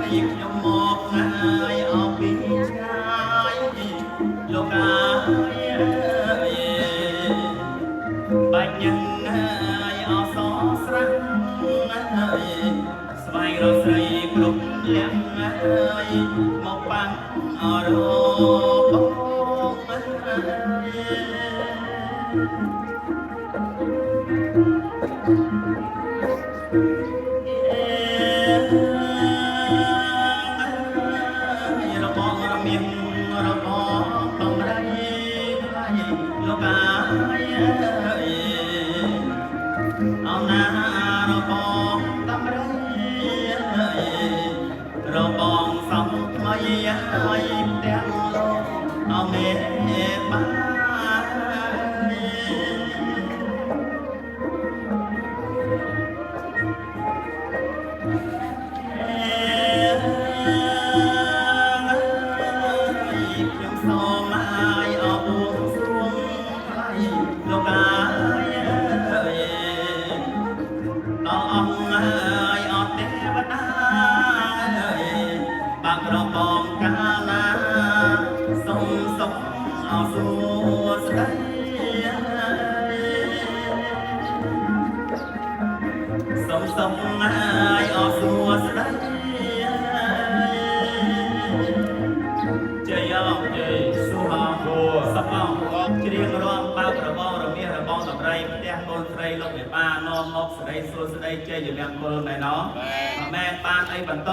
ខ្ញុំមកហើយអស់ពីឆ្ងាយលោកអាយបាច់ញឹងហើយអស់សស្រាំហើយស្វែងរកស្រីគ្រប់លះហើយមកបាំងអរបងលោកអាយអោណារបងតំរីរបងសំថ្មីហើយទាំងលោកអមេបាខ្ញុំសូមឲ្យអបួងសួងលោកអាយដល់អង្គហើយអត់ទេវតាបាក់របងកាលាសូមសុខអសួស្ដីសូមសុខហើយអសួស្ដីជ័យអង្គជ័យសុខអង្គសពអង្គច្រៀងរាំបើករបងរមាសរបងសម្រីផ្ទះកូនស្រីលោកវិបានាំមកស្រីសួស្ដីជ័យជំនះមើលណែណោះមិនមែនបានអីបន្ត